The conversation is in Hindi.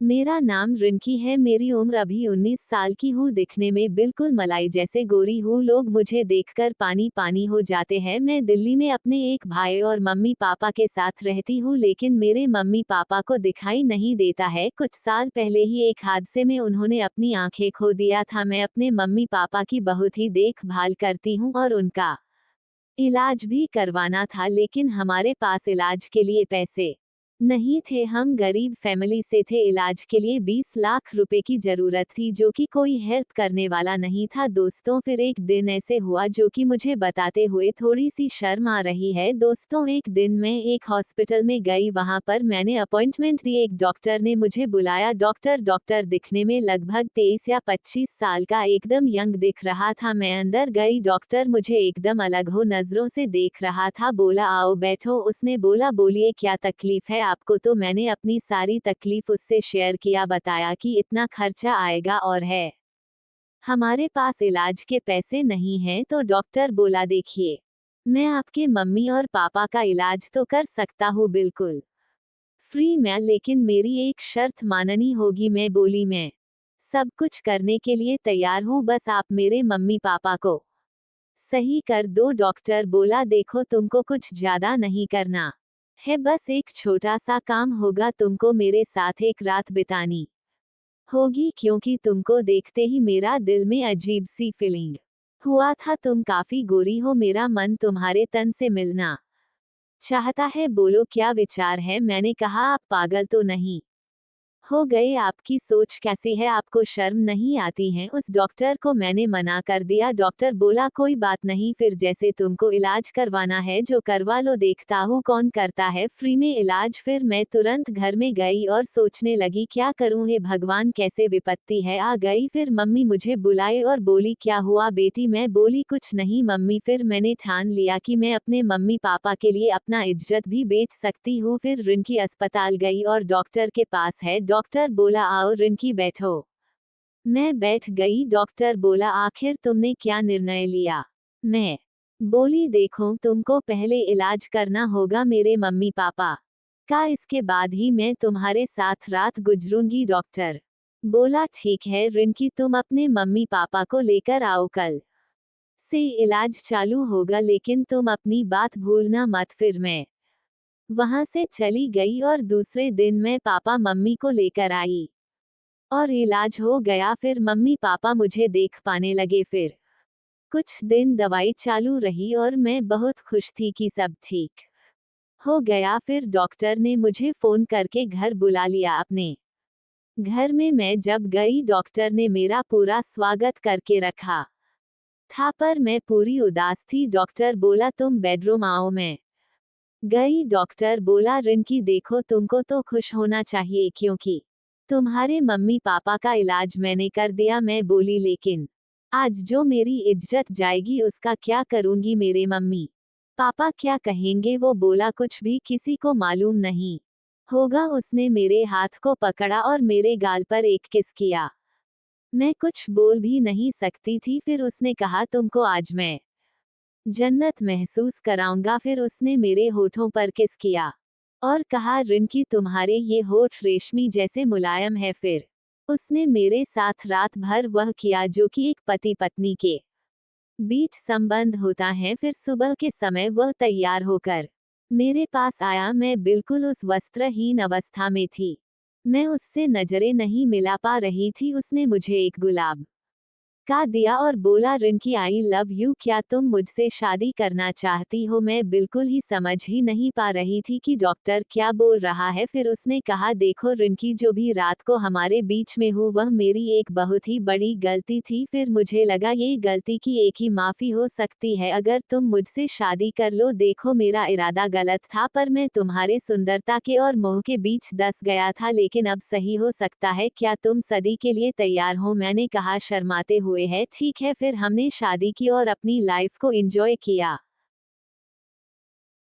मेरा नाम रिंकी है। मेरी उम्र अभी 19 साल की हूँ। दिखने में बिल्कुल मलाई जैसे गोरी हूँ। लोग मुझे देखकर पानी पानी हो जाते हैं। मैं दिल्ली में अपने एक भाई और मम्मी पापा के साथ रहती हूँ, लेकिन मेरे मम्मी पापा को दिखाई नहीं देता है। कुछ साल पहले ही एक हादसे में उन्होंने अपनी आंखें खो दिया था। मैं अपने मम्मी पापा की बहुत ही देखभाल करती हूँ और उनका इलाज भी करवाना था, लेकिन हमारे पास इलाज के लिए पैसे नहीं थे। हम गरीब फैमिली से थे। इलाज के लिए 20 लाख रुपए की जरूरत थी, जो कि कोई हेल्प करने वाला नहीं था। दोस्तों, फिर एक दिन ऐसे हुआ जो कि मुझे बताते हुए थोड़ी सी शर्म आ रही है। दोस्तों, एक दिन मैं एक हॉस्पिटल में गई। वहां पर मैंने अपॉइंटमेंट दी। एक डॉक्टर ने मुझे बुलाया। डॉक्टर दिखने में लगभग 23 या 25 साल का, एकदम यंग दिख रहा था। मैं अंदर गई। डॉक्टर मुझे एकदम अलग हो नजरों से देख रहा था। बोला, आओ बैठो। उसने बोला, बोलिए क्या तकलीफ है आपको? तो मैंने अपनी सारी तकलीफ उससे शेयर किया। बताया कि इतना खर्चा आएगा और है हमारे पास इलाज के पैसे नहीं हैं। तो डॉक्टर बोला, देखिए, मैं आपके मम्मी और पापा का इलाज तो कर सकता हूँ बिल्कुल फ्री में, लेकिन मेरी एक शर्त माननी होगी। मैं बोली, मैं सब कुछ करने के लिए तैयार हूँ, बस आप मेरे मम्मी पापा को सही कर दो। डॉक्टर बोला, देखो, तुमको कुछ ज्यादा नहीं करना है, बस एक छोटा सा काम होगा। तुमको मेरे साथ एक रात बितानी होगी, क्योंकि तुमको देखते ही मेरा दिल में अजीब सी फीलिंग हुआ था। तुम काफी गोरी हो, मेरा मन तुम्हारे तन से मिलना चाहता है। बोलो क्या विचार है? मैंने कहा, आप पागल तो नहीं हो गए? आपकी सोच कैसी है? आपको शर्म नहीं आती है? उस डॉक्टर को मैंने मना कर दिया। डॉक्टर बोला, कोई बात नहीं, फिर जैसे तुमको इलाज करवाना है जो करवा लो, देखता हूँ कौन करता है फ्री में इलाज। फिर मैं तुरंत घर में गई और सोचने लगी, क्या करूँ, हे भगवान, कैसे विपत्ति है आ गई। फिर मम्मी मुझे बुलाए और बोली, क्या हुआ बेटी? मैं बोली, कुछ नहीं मम्मी। फिर मैंने ठान लिया कि मैं अपने मम्मी पापा के लिए अपना इज्जत भी बेच सकती हूँ। फिर रिंकी अस्पताल गई और डॉक्टर के पास है। डॉक्टर बोला, आओ रिंकी बैठो। मैं बैठ गई। डॉक्टर बोला, आखिर तुमने क्या निर्णय लिया? मैं बोली, देखो, तुमको पहले इलाज करना होगा मेरे मम्मी पापा का, इसके बाद ही मैं तुम्हारे साथ रात गुजरूंगी। डॉक्टर बोला, ठीक है रिंकी, तुम अपने मम्मी पापा को लेकर आओ, कल से इलाज चालू होगा, लेकिन तुम अपनी बात भूलना मत। फिर मैं वहां से चली गई और दूसरे दिन मैं पापा मम्मी को लेकर आई और इलाज हो गया। फिर मम्मी पापा मुझे देख पाने लगे। फिर कुछ दिन दवाई चालू रही और मैं बहुत खुश थी कि सब ठीक हो गया। फिर डॉक्टर ने मुझे फोन करके घर बुला लिया अपने घर में। मैं जब गई, डॉक्टर ने मेरा पूरा स्वागत करके रखा था, पर मैं पूरी उदास थी। डॉक्टर बोला, तुम बेडरूम आओ। मैं गई। डॉक्टर बोला, रिंकी देखो, तुमको तो खुश होना चाहिए, क्योंकि तुम्हारे मम्मी पापा का इलाज मैंने कर दिया। मैं बोली, लेकिन आज जो मेरी इज्जत जाएगी उसका क्या करूंगी? मेरे मम्मी पापा क्या कहेंगे? वो बोला, कुछ भी किसी को मालूम नहीं होगा। उसने मेरे हाथ को पकड़ा और मेरे गाल पर एक किस किया। मैं कुछ बोल भी नहीं सकती थी। फिर उसने कहा, तुमको आज मैं जन्नत महसूस कराऊंगा। फिर उसने मेरे होठों पर किस किया और कहा, रिंकी, तुम्हारे ये होठ रेशमी जैसे मुलायम है। फिर उसने मेरे साथ रात भर वह किया जो कि एक पति पत्नी के बीच संबंध होता है। फिर सुबह के समय वह तैयार होकर मेरे पास आया। मैं बिल्कुल उस वस्त्रहीन अवस्था में थी। मैं उससे नजरें नहीं मिला पा रही थी। उसने मुझे एक गुलाब का दिया और बोला, रिंकी, आई लव यू, क्या तुम मुझसे शादी करना चाहती हो? मैं बिल्कुल ही समझ ही नहीं पा रही थी कि डॉक्टर क्या बोल रहा है। फिर उसने कहा, देखो रिंकी, जो भी रात को हमारे बीच में हुआ वह मेरी एक बहुत ही बड़ी गलती थी। फिर मुझे लगा ये गलती की एक ही माफी हो सकती है, अगर तुम मुझसे शादी कर लो। देखो, मेरा इरादा गलत था, पर मैं तुम्हारे सुंदरता के और मोह के बीच दस गया था, लेकिन अब सही हो सकता है। क्या तुम शादी के लिए तैयार हो? मैंने कहा शर्माते हुए है, ठीक है। फिर हमने शादी की और अपनी लाइफ को एंजॉय किया।